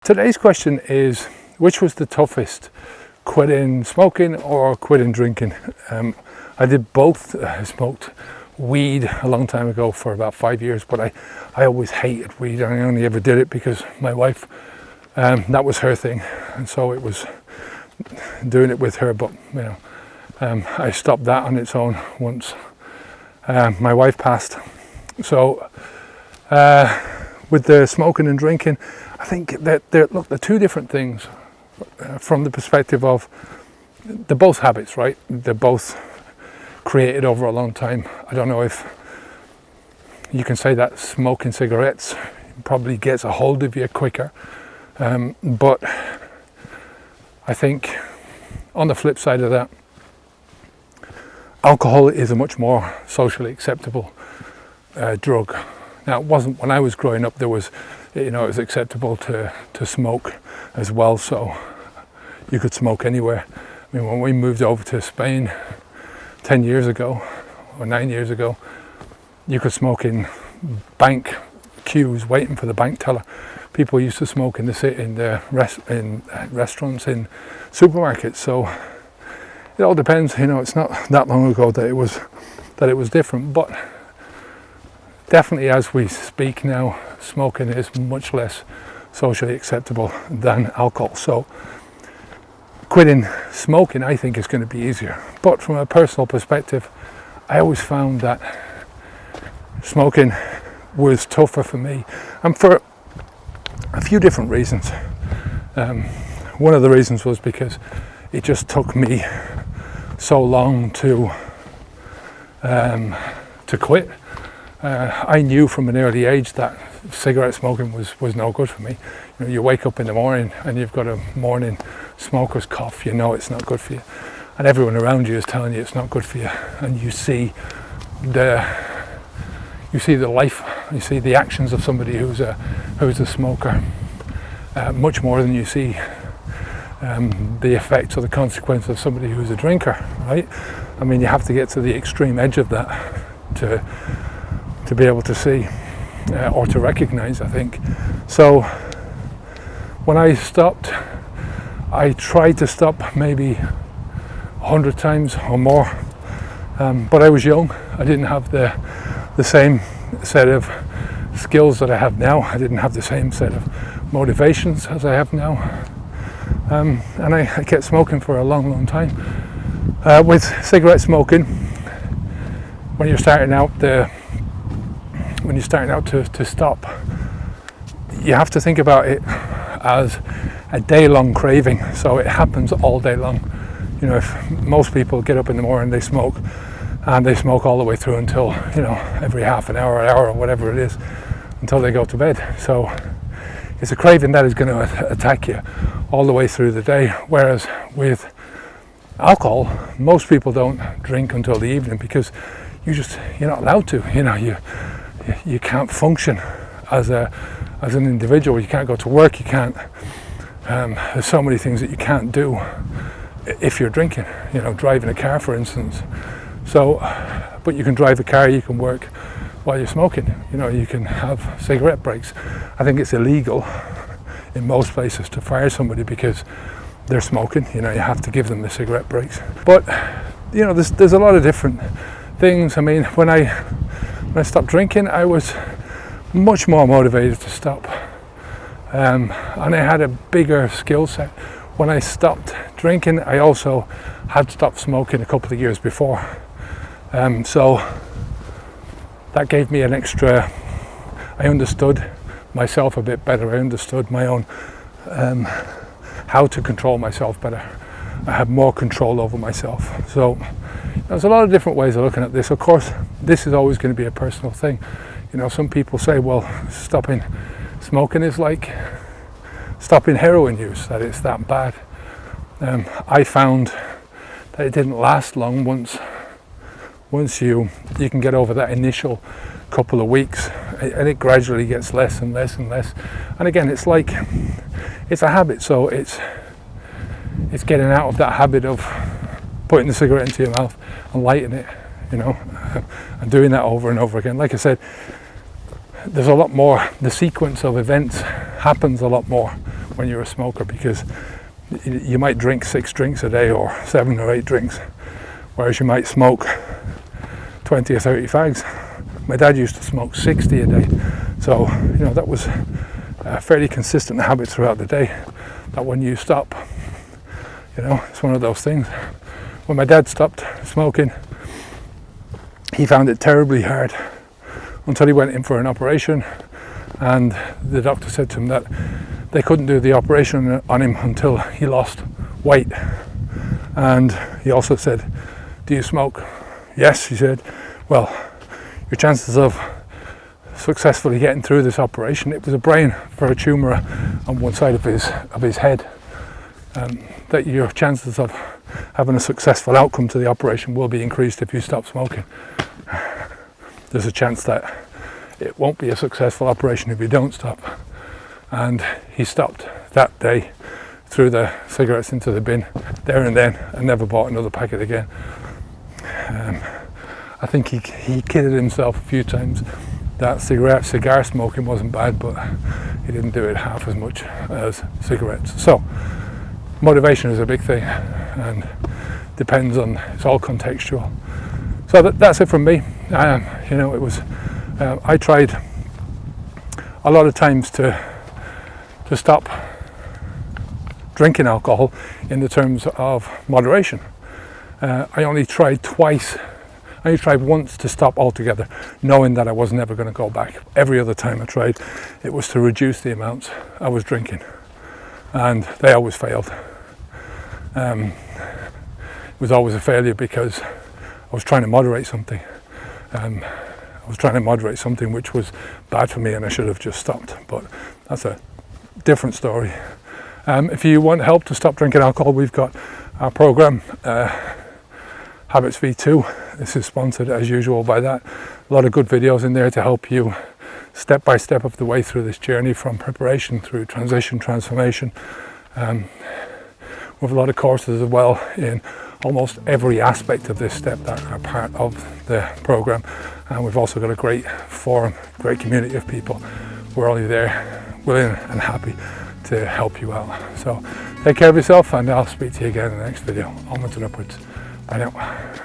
Today's question is, which was the toughest, quitting smoking or quitting drinking? I did both. I smoked weed a long time ago for about 5 years, but I always hated weed. I only ever did it because my wife, that was her thing, and so it was doing it with her. But I stopped that on its own once my wife passed. So with the smoking and drinking, I think that they're two different things from the perspective of they're both habits, right? They're both created over a long time. I don't know if you can say that smoking cigarettes probably gets a hold of you quicker, but I think on the flip side of that, alcohol is a much more socially acceptable drug. Now, it wasn't when I was growing up. There was, it was acceptable to smoke as well, so you could smoke anywhere. I mean, when we moved over to Spain 10 years ago or 9 years ago, you could smoke in bank queues waiting for the bank teller. People used to smoke in restaurants, in supermarkets. So it all depends. It's not that long ago that it was different, but definitely as we speak now, smoking is much less socially acceptable than alcohol. So quitting smoking, I think, is going to be easier. But from a personal perspective, I always found that smoking was tougher for me, and for a few different reasons. One of the reasons was because it just took me so long to quit. I knew from an early age that cigarette smoking was no good for me. You wake up in the morning and you've got a morning smoker's cough. It's not good for you, and everyone around you is telling you it's not good for you. And you see the life, you see the actions of somebody who's a smoker much more than you see the effects or the consequence of somebody who's a drinker, right? I mean, you have to get to the extreme edge of that to be able to see or to recognize, I think. So when I stopped, I tried to stop maybe 100 times or more, but I was young. I didn't have the same set of skills that I have now. I didn't have the same set of motivations as I have now, and I kept smoking for a long time. With cigarette smoking, when you're starting out to stop, you have to think about it as a day-long craving. So it happens all day long. If most people get up in the morning, they smoke, and they smoke all the way through until every half an hour or whatever it is, until they go to bed. So it's a craving that is going to attack you all the way through the day. Whereas with alcohol, most people don't drink until the evening because you're not allowed to. You can't function as an individual. You can't go to work. You can't. There's so many things that you can't do if you're drinking. Driving a car, for instance. So, but you can drive a car. You can work while you're smoking. You can have cigarette breaks. I think it's illegal in most places to fire somebody because they're smoking. You have to give them the cigarette breaks. But there's a lot of different things. I mean, when I stopped drinking, I was much more motivated to stop, and I had a bigger skill set. When I stopped drinking, I also had stopped smoking a couple of years before, so that gave me an extra. I understood myself a bit better. I understood my own how to control myself better. I had more control over myself. So there's a lot of different ways of looking at this. Of course, this is always going to be a personal thing. Some people say, well, stopping smoking is like stopping heroin use, that it's that bad. I found that it didn't last long once you can get over that initial couple of weeks, and it gradually gets less and less and less. And again, it's a habit, so it's getting out of that habit of putting the cigarette into your mouth and lighting it, and doing that over and over again. Like I said, there's a lot more, the sequence of events happens a lot more when you're a smoker, because you might drink 6 drinks a day or 7 or 8 drinks, whereas you might smoke 20 or 30 fags. My dad used to smoke 60 a day, so that was a fairly consistent habit throughout the day, that when you stop, it's one of those things. When my dad stopped smoking, he found it terribly hard until he went in for an operation, and the doctor said to him that they couldn't do the operation on him until he lost weight. And he also said, "Do you smoke?" "Yes," he said. "Well, your chances of successfully getting through this operation," it was a brain for a tumour on one side of his head, that your chances of having a successful outcome to the operation will be increased if you stop smoking. There's a chance that it won't be a successful operation if you don't stop. And he stopped that day, threw the cigarettes into the bin there and then, and never bought another packet again. I think he kidded himself a few times that cigar smoking wasn't bad, but he didn't do it half as much as cigarettes. So motivation is a big thing, and depends on, it's all contextual. So that's it from me. It was I tried a lot of times to stop drinking alcohol in the terms of moderation. I only tried once to stop altogether, knowing that I was never going to go back. Every other time I tried, it was to reduce the amounts I was drinking, and they always failed. It was always a failure because I was trying to moderate something. I was trying to moderate something which was bad for me, and I should have just stopped. But that's a different story. If you want help to stop drinking alcohol, we've got our program, Habits V2. This is sponsored as usual by that. A lot of good videos in there to help you step by step of the way through this journey, from preparation through transition, transformation. We have a lot of courses as well in almost every aspect of this step that are part of the program, and we've also got a great forum, great community of people who are only there willing and happy to help you out. So take care of yourself, and I'll speak to you again in the next video. Onwards and upwards. Bye now.